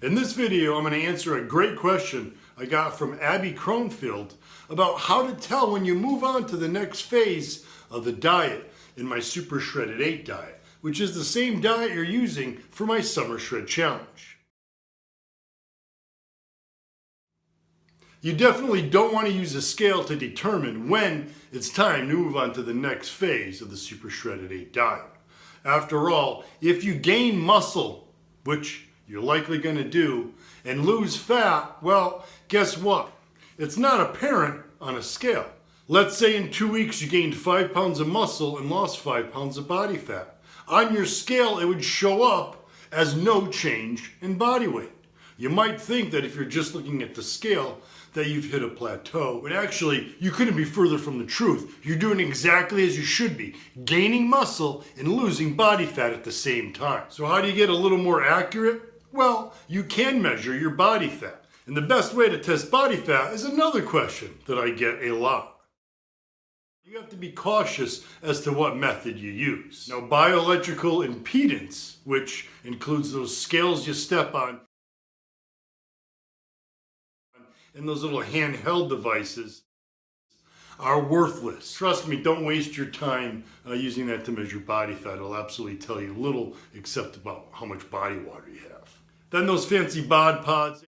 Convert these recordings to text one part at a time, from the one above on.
In this video, I'm going to answer a great question I got from Abby Cronfield about how to tell when you move on to the next phase of the diet in my Super Shredded 8 diet, which is the same diet you're using for my Summer Shred Challenge. You definitely don't want to use a scale to determine when it's time to move on to the next phase of the Super Shredded 8 diet. After all, if you gain muscle, which you're likely going to do, and lose fat, well, guess what? It's not apparent on a scale. Let's say in 2 weeks you gained 5 pounds of muscle and lost 5 pounds of body fat. On your scale, it would show up as no change in body weight. You might think that if you're just looking at the scale, that you've hit a plateau, but actually you couldn't be further from the truth. You're doing exactly as you should be, gaining muscle and losing body fat at the same time. So how do you get a little more accurate? Well, you can measure your body fat. And the best way to test body fat is another question that I get a lot. You have to be cautious as to what method you use. Now, bioelectrical impedance, which includes those scales you step on, and those little handheld devices, are worthless. Trust me, don't waste your time using that to measure body fat. It'll absolutely tell you little except about how much body water you have. Then those fancy bod pods,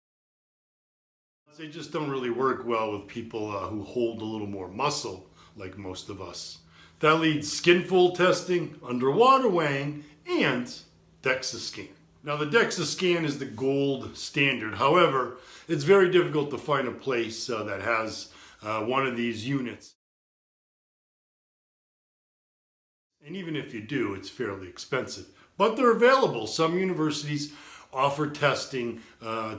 they just don't really work well with people who hold a little more muscle, like most of us. That leads skin fold testing, underwater weighing, and DEXA scan. Now, the DEXA scan is the gold standard. However, it's very difficult to find a place that has one of these units. And even if you do, it's fairly expensive. But they're available. Some universities offer testing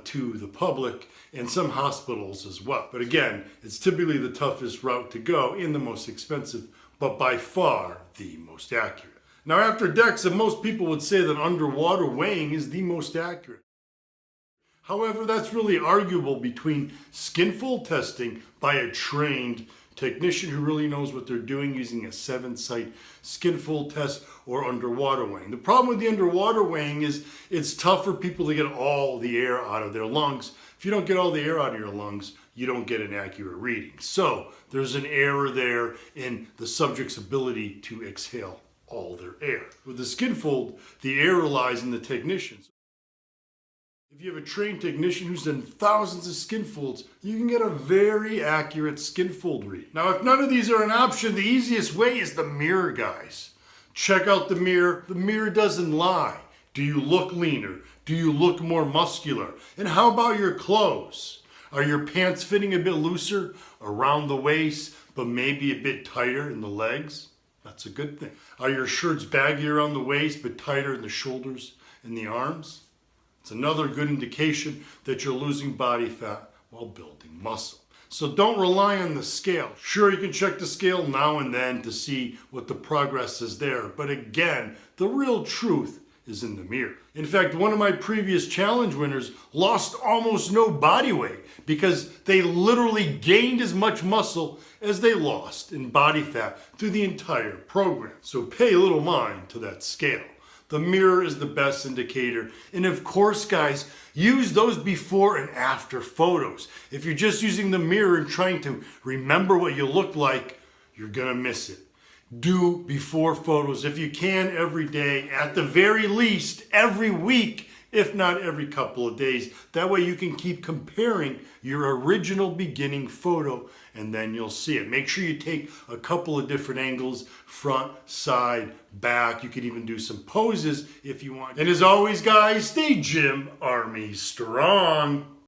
to the public, and some hospitals as well. But again, it's typically the toughest route to go and the most expensive, but by far the most accurate. Now, after DEXA, most people would say that underwater weighing is the most accurate. However, that's really arguable between skin fold testing by a trained technician who really knows what they're doing using a 7-site skin fold test or underwater weighing. The problem with the underwater weighing is it's tough for people to get all the air out of their lungs. If you don't get all the air out of your lungs, you don't get an accurate reading. So there's an error there in the subject's ability to exhale all their air. With the skin fold, the error lies in the technicians. If you have a trained technician who's done thousands of skin folds, you can get a very accurate skin fold read. Now, if none of these are an option, the easiest way is the mirror, guys. Check out the mirror. The mirror doesn't lie. Do you look leaner? Do you look more muscular? And how about your clothes? Are your pants fitting a bit looser around the waist, but maybe a bit tighter in the legs? That's a good thing. Are your shirts baggy around the waist, but tighter in the shoulders and the arms? It's another good indication that you're losing body fat while building muscle. So don't rely on the scale. Sure, you can check the scale now and then to see what the progress is there. But again, the real truth is in the mirror. In fact, one of my previous challenge winners lost almost no body weight because they literally gained as much muscle as they lost in body fat through the entire program. So pay a little mind to that scale. The mirror is the best indicator. And of course, guys, use those before and after photos. If you're just using the mirror and trying to remember what you look like, you're gonna miss it. Do before photos if you can every day, at the very least every week, if not every couple of days. That way you can keep comparing your original beginning photo and then you'll see it. Make sure you take a couple of different angles, front, side, back. You can even do some poses if you want. And as always, guys, stay JYM Army strong.